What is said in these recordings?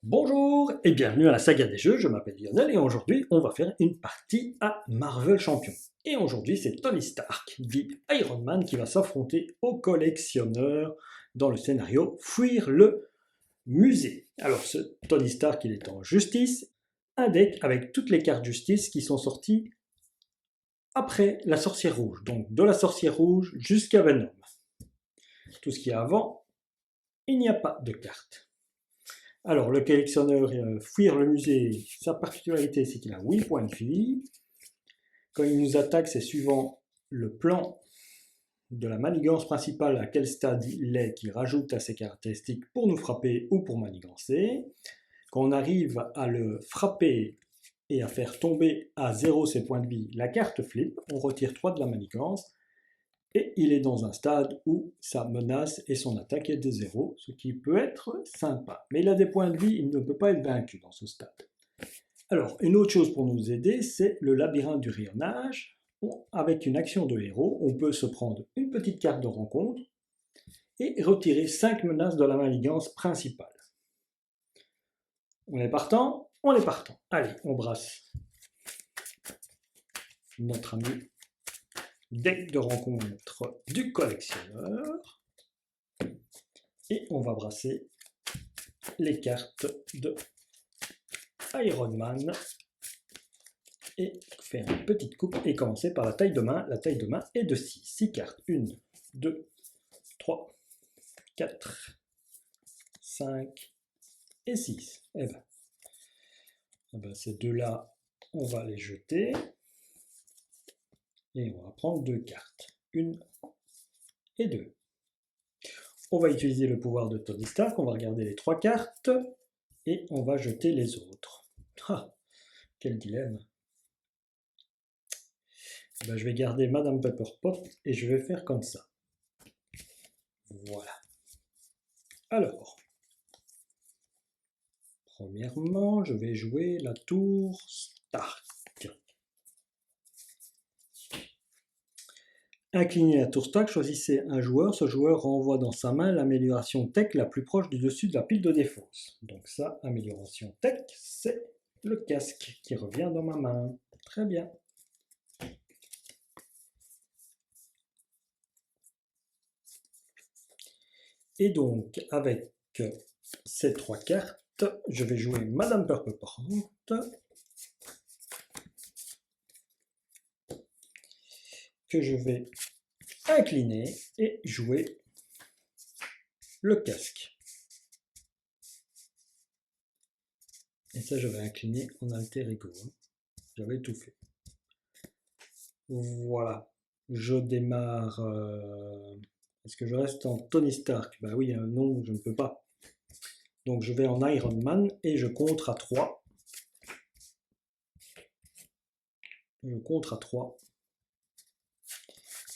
Bonjour et bienvenue à la saga des jeux, je m'appelle Lionel et aujourd'hui on va faire une partie à Marvel Champion. Et aujourd'hui c'est Tony Stark, dit Iron Man, qui va s'affronter au collectionneur dans le scénario Fuir le musée. Alors ce Tony Stark il est en justice, un deck avec toutes les cartes justice qui sont sorties après la sorcière rouge, donc de la sorcière rouge jusqu'à Venom. Tout ce qui est avant, il n'y a pas de cartes. Alors, le collectionneur Fuir le musée, sa particularité, c'est qu'il a 8 points de vie. Quand il nous attaque, c'est suivant le plan de la manigance principale, à quel stade il est, qui rajoute à ses caractéristiques pour nous frapper ou pour manigancer. Quand on arrive à le frapper et à faire tomber à 0 ses points de vie, la carte flip, on retire 3 de la manigance, et il est dans un stade où sa menace et son attaque est de 0, ce qui peut être sympa. Mais il a des points de vie, il ne peut pas être vaincu dans ce stade. Alors, une autre chose pour nous aider, c'est le labyrinthe du rayonnage. Avec une action de héros, on peut se prendre une petite carte de rencontre et retirer 5 menaces de la manigance principale. On est partant? On est partant. Allez, on brasse notre ami deck de rencontre du collectionneur. Et on va brasser les cartes de Iron Man et faire une petite coupe et commencer par la taille de main. La taille de main est de 6. 6 cartes. 1, 2, 3, 4, 5 et 6. Et ben ces deux-là, on va les jeter. Et on va prendre 2 cartes. 1 et 2. On va utiliser le pouvoir de Tony Stark. On va regarder les 3 cartes. Et on va jeter les autres. Ah, quel dilemme. Ben, je vais garder Madame Pepperpot et je vais faire comme ça. Voilà. Alors, premièrement, je vais jouer la tour Stark. Inclinez la tour Stark, choisissez un joueur. Ce joueur renvoie dans sa main l'amélioration tech la plus proche du dessus de la pile de défausse. Donc ça, amélioration tech, c'est le casque qui revient dans ma main. Très bien. Et donc, avec ces 3 cartes, je vais jouer Madame Pepperpot, que je vais incliner et jouer le casque. Et ça, je vais incliner en alter ego. J'avais tout fait. Voilà. Je démarre. Est-ce que je reste en Tony Stark? Bah oui, non, je ne peux pas. Donc je vais en Iron Man et je contre à 3. Je contre à 3.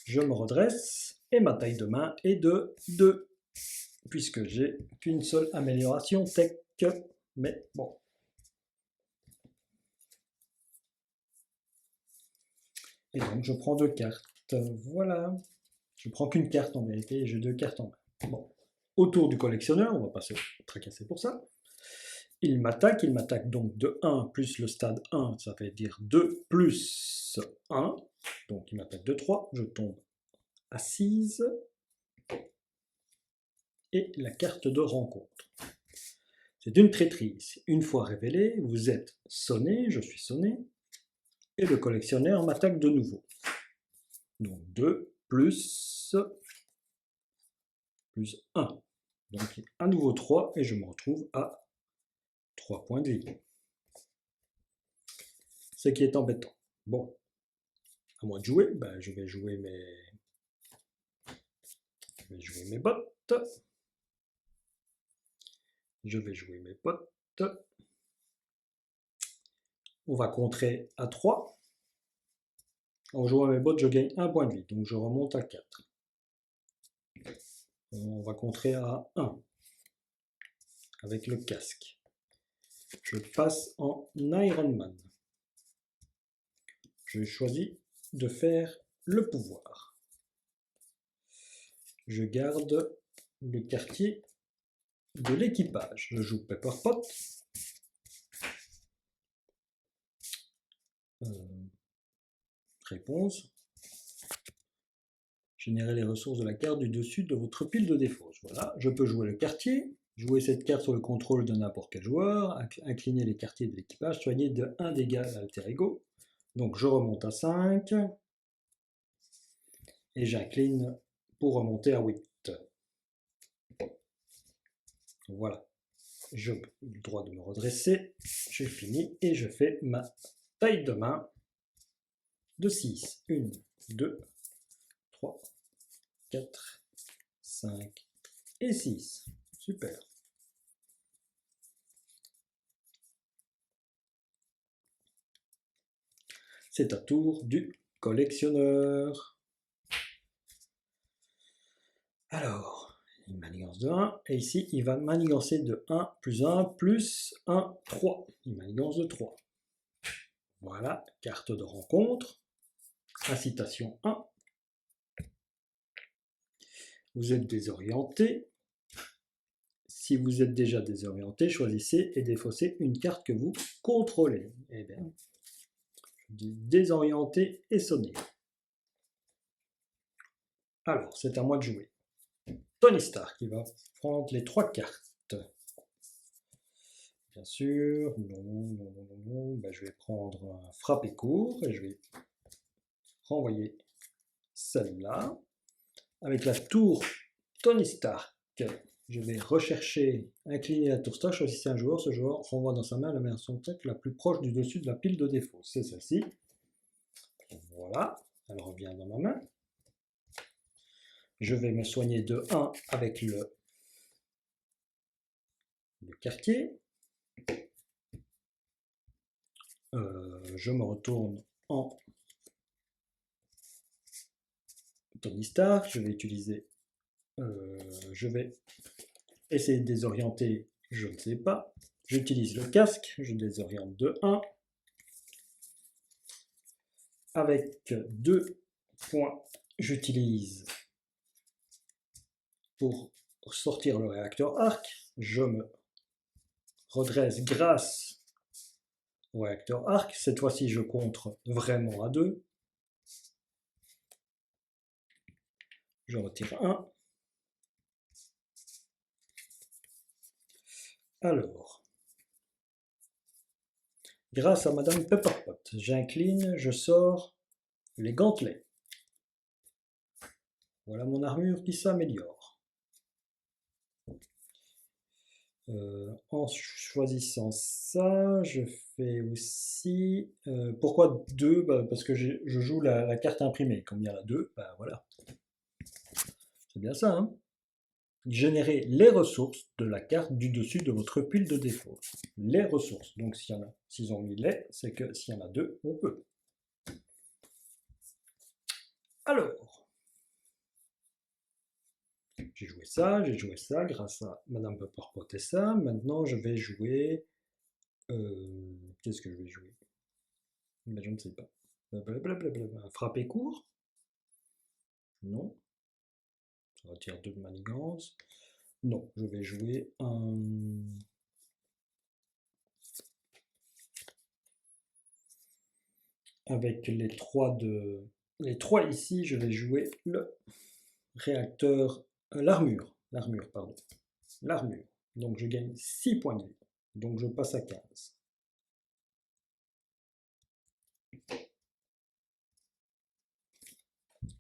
Je me redresse et ma taille de main est de 2. Puisque j'ai qu'une seule amélioration tech. Mais bon. Et donc je prends 2 cartes. Voilà. Je prends qu'une carte en vérité et j'ai 2 cartes en main. Bon. Autour du collectionneur, on va pas se tracasser pour ça. Il m'attaque donc de 1 plus le stade 1, ça veut dire 2 plus 1. Donc il m'attaque de 3, je tombe à 6. Et la carte de rencontre. C'est une traîtrise. Une fois révélée, vous êtes sonné, je suis sonné, et le collectionneur m'attaque de nouveau. Donc 2 plus 1. Donc à nouveau 3 et je me retrouve à 3 points de vie. Ce qui est embêtant. Bon, à moi de jouer, ben, je vais jouer mes bottes. Je vais jouer mes bottes. On va contrer à 3. En jouant mes bottes, je gagne 1 point de vie, donc je remonte à 4. On va contrer à 1 avec le casque. Je passe en Iron Man. Je choisis de faire le pouvoir. Je garde le quartier de l'équipage. Je joue Pepperpot Réponse. Générer les ressources de la carte du dessus de votre pile de défausse. Voilà, je peux jouer le quartier, jouer cette carte sur le contrôle de n'importe quel joueur, incliner les quartiers de l'équipage, soigner de 1 dégât à alter ego. Donc je remonte à 5 et j'incline pour remonter à 8. Voilà, j'ai le droit de me redresser, j'ai fini et je fais ma taille de main de 6. 1, 2, 3, 4, 5 et 6. Super. C'est à tour du collectionneur. Alors, il manigance de 1, et ici, il va manigancer de 1 plus 1 plus 1, 3. Il manigance de 3. Voilà, carte de rencontre. Incitation 1. Vous êtes désorienté. Si vous êtes déjà désorienté, choisissez et défaussez une carte que vous contrôlez. Eh bien, je dis désorienté et sonné. Alors, c'est à moi de jouer. Tony Stark qui va prendre les 3 cartes. Bien sûr, non. Ben, je vais prendre un frappé court et je vais renvoyer celle-là. Avec la tour Tony Stark, je vais rechercher, incliner la tour Stark, choisissez un joueur, ce joueur renvoie dans sa main la version de tête la plus proche du dessus de la pile de défaut. C'est celle-ci. Voilà, elle revient dans ma main. Je vais me soigner de 1 avec le quartier. Je me retourne en Tony Stark. Je vais utiliser. Je vais essayer de désorienter. Je ne sais pas. J'utilise le casque. Je désoriente de 1. Avec 2 points, j'utilise pour sortir le réacteur arc. Je me redresse grâce au réacteur arc. Cette fois-ci, je contre vraiment à 2. Je retire 1. Alors, grâce à Madame Pepperpot, j'incline, je sors les gantelets. Voilà mon armure qui s'améliore. En choisissant ça, je fais aussi... pourquoi 2 ? Parce que je joue la carte imprimée. Comme il y en a 2, voilà. C'est bien ça, hein ? Générer les ressources de la carte du dessus de votre pile de défaut. Les ressources. Donc s'ils ont mis les, c'est que s'il y en a 2, on peut. Alors, j'ai joué ça grâce à Madame Pepperpot et ça. Maintenant, je vais jouer... qu'est-ce que je vais jouer ? Mais je ne sais pas. Un frappé court ? Non. Ça retire 2 de manigance. Non, je vais jouer un... Avec les 3 ici, je vais jouer le réacteur... l'armure. L'armure. Donc je gagne 6 points de vie. Donc je passe à 15.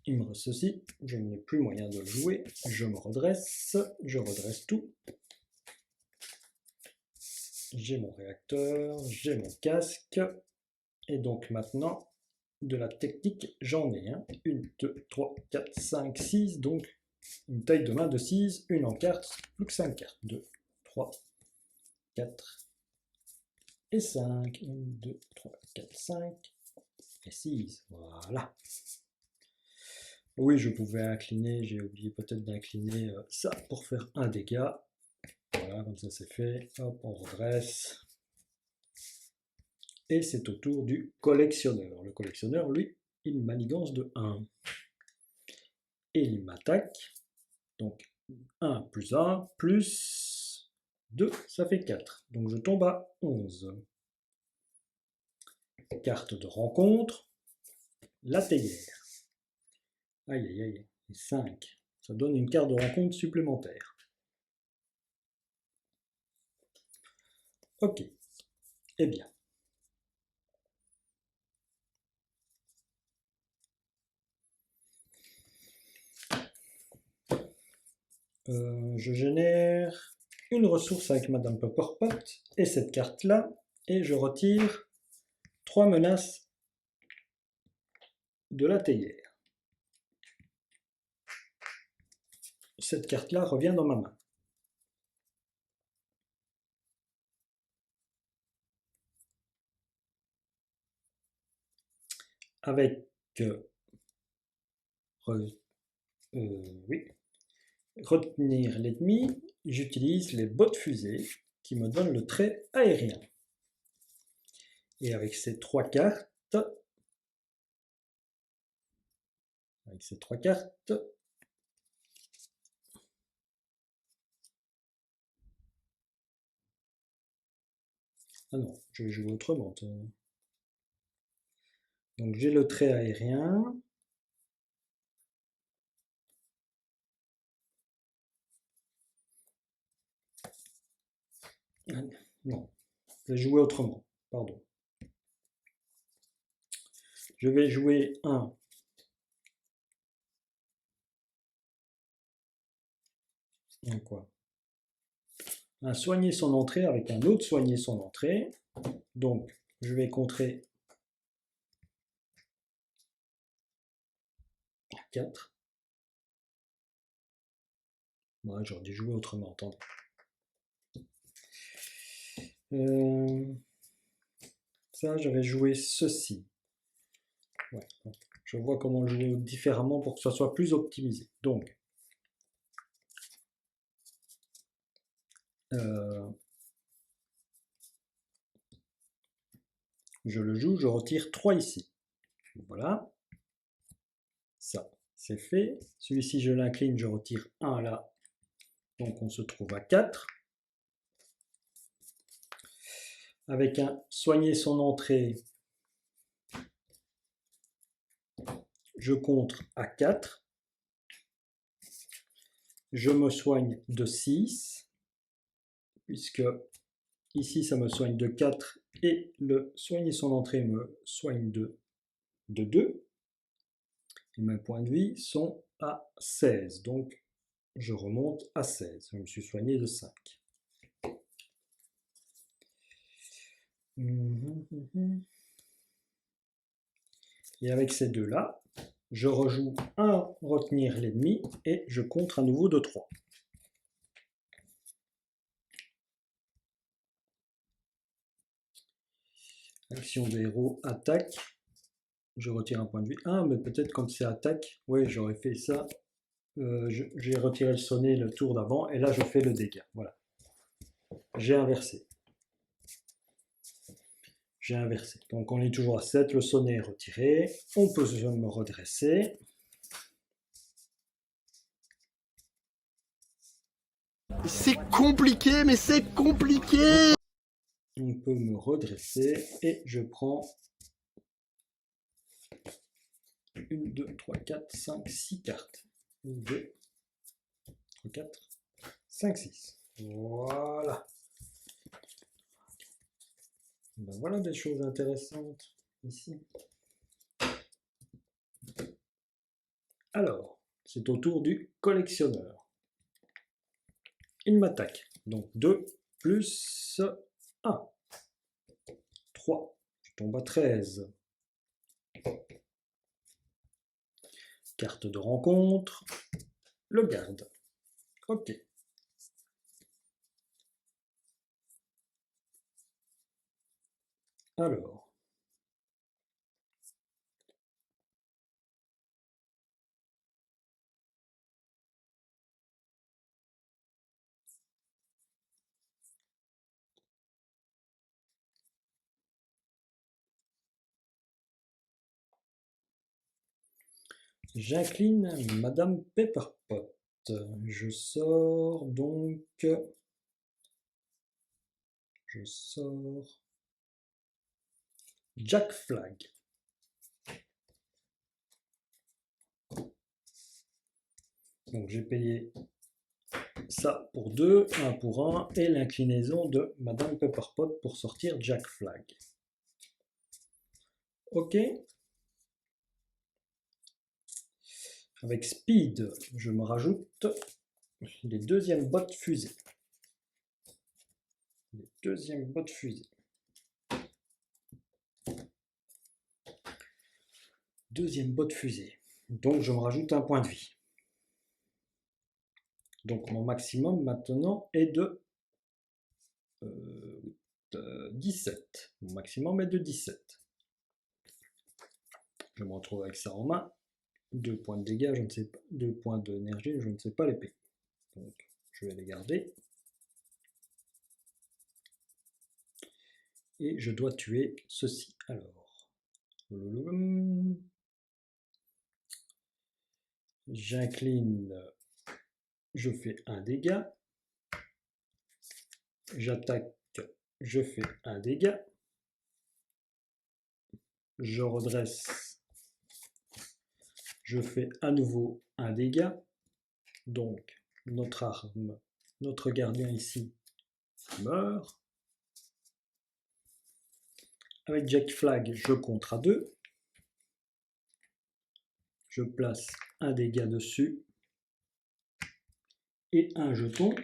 Il me reste ceci, je n'ai plus moyen de le jouer, je me redresse, je redresse tout. J'ai mon réacteur, j'ai mon casque, et donc maintenant, de la technique, j'en ai un. 1, 2, 3, 4, 5, 6, donc une taille de main de 6, une en carte, plus que 5 cartes. 2, 3, 4 et 5. 1, 2, 3, 4, 5 et 6. Voilà. Oui, je pouvais incliner, j'ai oublié peut-être d'incliner ça pour faire un dégât. Voilà, comme ça c'est fait. Hop, on redresse. Et c'est au tour du collectionneur. Le collectionneur, lui, il manigance de 1. Et il m'attaque. Donc 1 plus 1 plus 2, ça fait 4. Donc je tombe à 11. Carte de rencontre, la théière. Aïe aïe aïe, 5. Ça donne une carte de rencontre supplémentaire. Ok, eh bien. Je génère une ressource avec Madame Pepperpot et cette carte-là, et je retire 3 menaces de la théière. Cette carte-là revient dans ma main. Avec oui, retenir l'ennemi, j'utilise les bottes fusées qui me donnent le trait aérien. Et avec ces 3 cartes, ah non, je vais jouer autrement. Donc j'ai le trait aérien. Non, je vais jouer autrement, pardon. Je vais jouer un quoi? Un soigner son entrée avec un autre soigner son entrée. Donc je vais contrer 4. Ouais, j'aurais dû jouer autrement, attendez. Ça, j'avais joué ceci. Ouais, je vois comment le jouer différemment pour que ça soit plus optimisé. Donc, je le joue, je retire 3 ici. Voilà. Ça, c'est fait. Celui-ci, je l'incline, je retire 1 là. Donc, on se trouve à 4. Avec un soigner son entrée, je contre à 4. Je me soigne de 6, puisque ici, ça me soigne de 4 et le soigner son entrée me soigne de 2. Et mes points de vie sont à 16. Donc, je remonte à 16. Je me suis soigné de 5. Et avec ces deux-là, je rejoue un retenir l'ennemi et je contre à nouveau de 3. Action de héros, attaque. Je retire un point de vie. Ah, mais peut-être comme c'est attaque, oui, j'aurais fait ça. J'ai retiré le sonnet le tour d'avant et là je fais le dégât. Voilà. J'ai inversé. J'ai inversé. Donc on est toujours à 7, le sonnet est retiré. On peut se me redresser. C'est compliqué, mais c'est compliqué! On peut me redresser et je prends 1, 2, 3, 4, 5, 6 cartes. 1, 2, 3, 4, 5, 6. Voilà. Ben voilà des choses intéressantes ici. Alors, c'est au tour du collectionneur. Il m'attaque. Donc 2 plus 1. 3. Je tombe à 13. Carte de rencontre. Le garde. Ok. Alors. J'incline Madame Pepperpot. Je sors donc. Je sors Jack Flag. Donc j'ai payé ça pour 2, 1 pour 1, et l'inclinaison de Madame Pepperpot pour sortir Jack Flag. Ok. Avec Speed, je me rajoute les deuxièmes bottes fusées. Les deuxièmes bottes fusées. Deuxième botte fusée. Donc je me rajoute un point de vie. Donc mon maximum maintenant est de 17. Mon maximum est de 17. Je me retrouve avec ça en main. 2 points de dégâts, je ne sais pas. 2 points d'énergie, je ne sais pas les payer. Donc je vais les garder. Et je dois tuer ceci. Alors. J'incline. Je fais un dégât. J'attaque. Je fais un dégât. Je redresse. Je fais à nouveau un dégât. Donc, notre arme, notre gardien ici meurt. Avec Jack Flag, je compte à 2. Je place un dégât dessus. Et un jeton.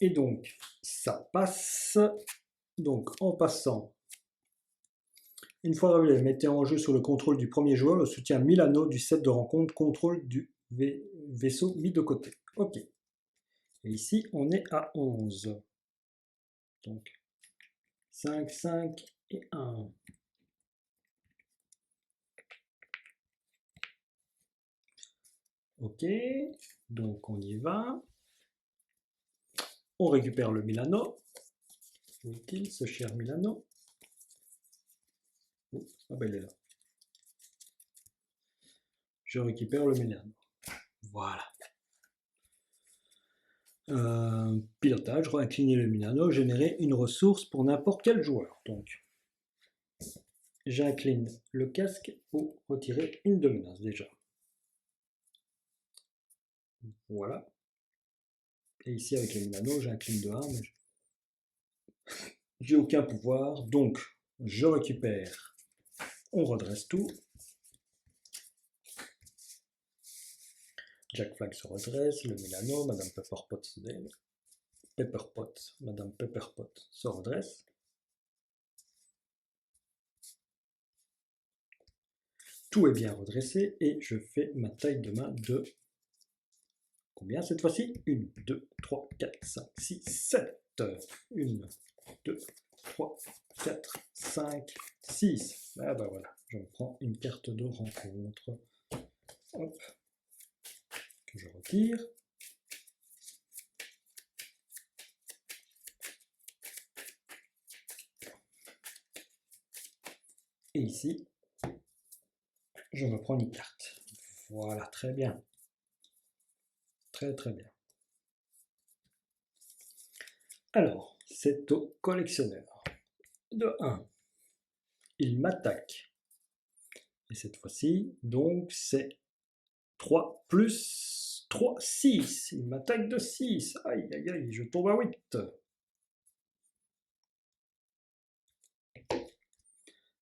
Et donc, ça passe. Donc, en passant, une fois révélé, mettez en jeu sous le contrôle du premier joueur le soutien 1000 anneaux du set de rencontre contrôle du vaisseau mis de côté. Ok. Et ici, on est à 11. Donc, 5, 5 et 1. Ok. Donc, on y va. On récupère le Milano. Où est-il, ce cher Milano? Oh, ah ben il est là. Je récupère le Milano. Voilà. Pilotage, incliner le Milano, générer une ressource pour n'importe quel joueur. Donc, j'incline le casque pour retirer une de menace déjà. Voilà. Et ici avec le Milano, j'incline de 1, mais j'ai aucun pouvoir. Donc, je récupère. On redresse tout. Jack Flag se redresse, le Milano, Madame Pepperpot se délève. Madame Pepperpot se redresse. Tout est bien redressé et je fais ma taille de main de combien cette fois-ci? 1, 2, 3, 4, 5, 6, 7. 1, 2, 3, 4, 5, 6. Ah bah voilà, je prends une carte de rencontre. Hop. Que je retire. Et ici, je me prends une carte. Voilà, très bien. Très très bien. Alors, c'est au collectionneur. De 1, il m'attaque. Et cette fois-ci, donc, c'est 3 plus 3, 6. Il m'attaque de 6. Aïe, aïe, aïe, je tombe à 8.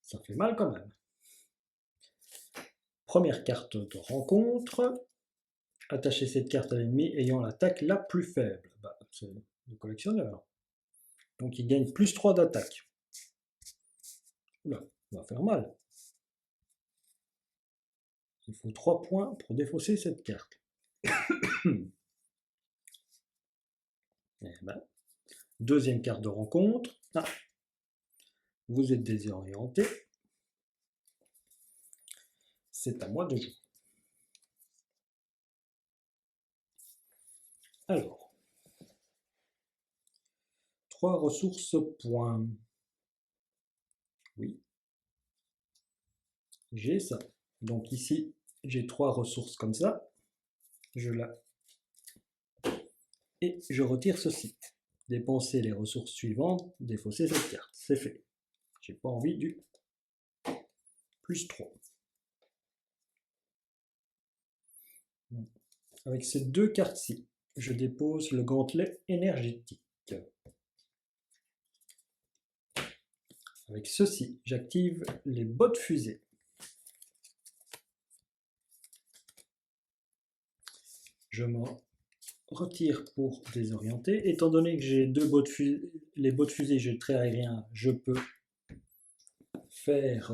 Ça fait mal quand même. Première carte de rencontre. Attachez cette carte à l'ennemi ayant l'attaque la plus faible. Bah, c'est le collectionneur. Donc il gagne plus 3 d'attaque. Oula, ça va faire mal. Il faut 3 points pour défausser cette carte. Eh ben, deuxième carte de rencontre. Ah, vous êtes désorienté. C'est à moi de jouer. Alors, 3 ressources points. Oui. J'ai ça. Donc ici, j'ai 3 ressources comme ça. Je la et je retire ceci. Dépenser les ressources suivantes, défausser cette carte. C'est fait. J'ai pas envie du plus 3. Avec ces deux cartes-ci, je dépose le gantelet énergétique. Avec ceci, j'active les bottes fusées. Je m'en retire pour désorienter. Étant donné que j'ai deux bottes fusées, les bottes fusées, j'ai le trait aérien, je peux faire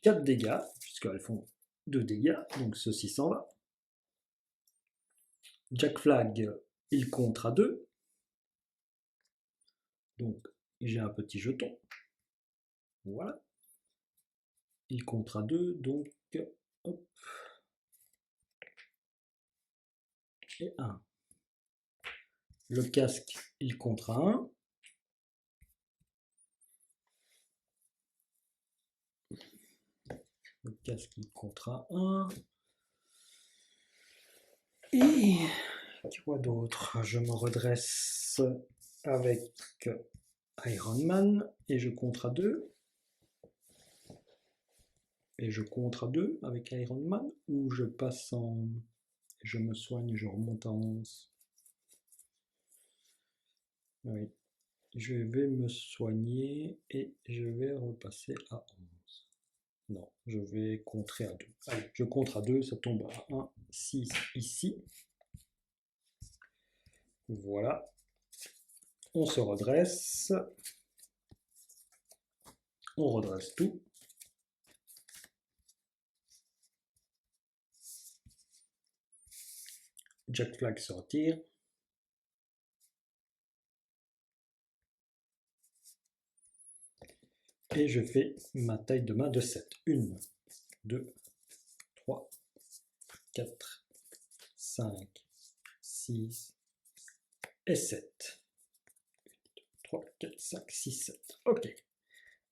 4 dégâts, puisqu'elles font 2 dégâts, donc ceci s'en va. Jack Flag, il contre à 2. Donc j'ai un petit jeton. Voilà. Il contre à 2, donc hop. Et 1. Le casque, il contre à 1. Le casque, il contre à 1. Et quoi d'autre? Je me redresse avec Iron Man et je contre à 2. Et je contre à 2 avec Iron Man, ou je passe en... Je me soigne, je remonte à 11. Oui. Je vais me soigner et je vais repasser à 11. Non, je vais contrer à 2. Allez, je contre à 2, ça tombe à 1, 6 ici. Voilà. On se redresse. On redresse tout. Jack Flag se retire. Et je fais ma taille de main de 7. 1, 2, 3, 4, 5, 6 et 7. 3, 4, 5, 6, 7. Ok.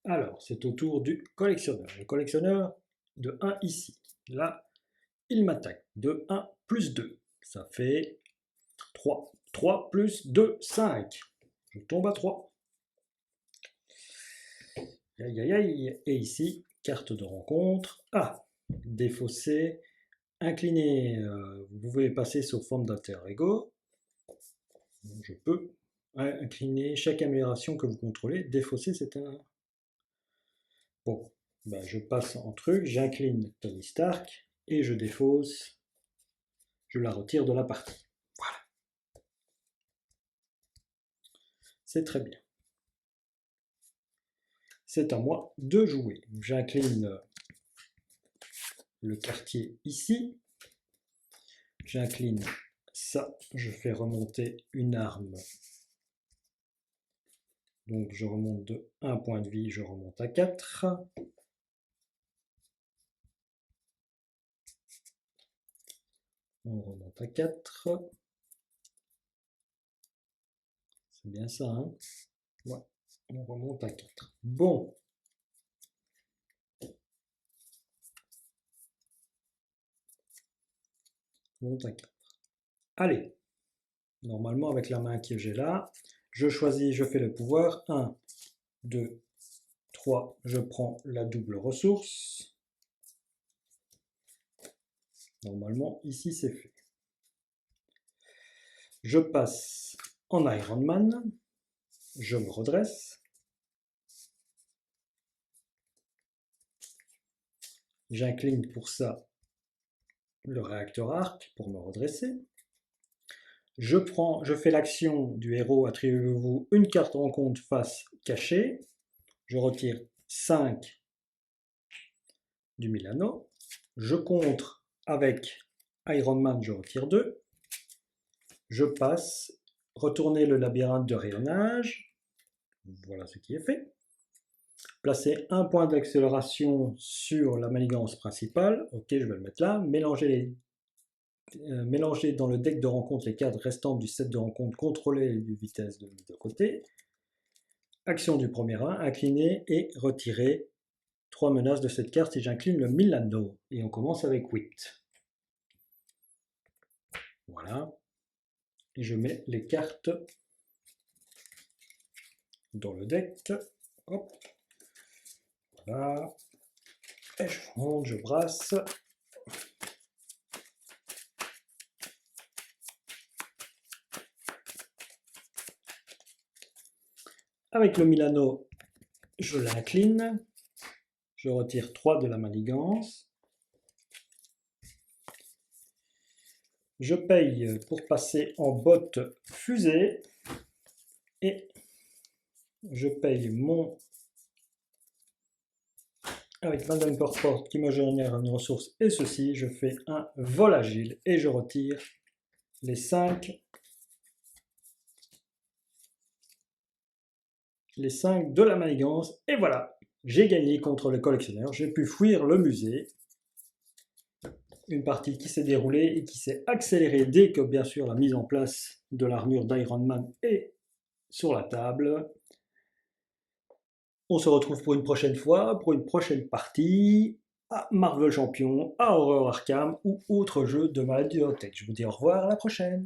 Alors, c'est au tour du collectionneur. Le collectionneur de 1 ici. Là, il m'attaque. De 1 plus 2. Ça fait 3. 3 plus 2, 5. Je tombe à 3. Aïe, aïe, aïe. Et ici, carte de rencontre. Ah, défausser, incliner. Vous pouvez passer sous forme d'alter ego. Je peux incliner chaque amélioration que vous contrôlez. Défausser, c'est un... Bon, ben je passe en truc, j'incline Tony Stark et je défausse. Je la retire de la partie. Voilà. C'est très bien. C'est à moi de jouer. J'incline le quartier ici. J'incline ça. Je fais remonter une arme. Donc je remonte de 1 point de vie, je remonte à 4. On remonte à 4. C'est bien ça, hein? Ouais, on remonte à 4. Bon. On monte à 4. Allez. Normalement, avec la main que j'ai là, je choisis, je fais le pouvoir. 1, 2, 3. Je prends la double ressource. Normalement, ici, c'est fait. Je passe en Iron Man. Je me redresse. J'incline pour ça le réacteur arc pour me redresser. Je fais l'action du héros, attribuez-vous une carte rencontre face cachée. Je retire 5 du Milano. Je contre avec Iron Man, je retire 2. Je passe, retourner le labyrinthe de rayonnage. Voilà ce qui est fait. Placer un point d'accélération sur la manigance principale. Ok, je vais le mettre là. Mélanger dans le deck de rencontre les cartes restantes du set de rencontre, contrôler les vitesses de côté. Action du premier 1, incliner et retirer 3 menaces de cette carte et j'incline le Milano. Et on commence avec 8. Voilà. Et je mets les cartes dans le deck. Hop. Voilà. Et je monte, je brasse. Avec le Milano, je l'incline. Je retire 3 de la manigance. Je paye pour passer en botte fusée. Et je paye mon avec Madame Corporte qui me génère une ressource et ceci, je fais un vol agile et je retire les 5 de la manigance et voilà, j'ai gagné contre le collectionneur, j'ai pu fuir le musée. Une partie qui s'est déroulée et qui s'est accélérée dès que bien sûr la mise en place de l'armure d'Iron Man est sur la table. On se retrouve pour une prochaine fois, pour une prochaine partie à Marvel Champion, à Horror Arkham ou autre jeu de ma bibliothèque. Je vous dis au revoir, à la prochaine.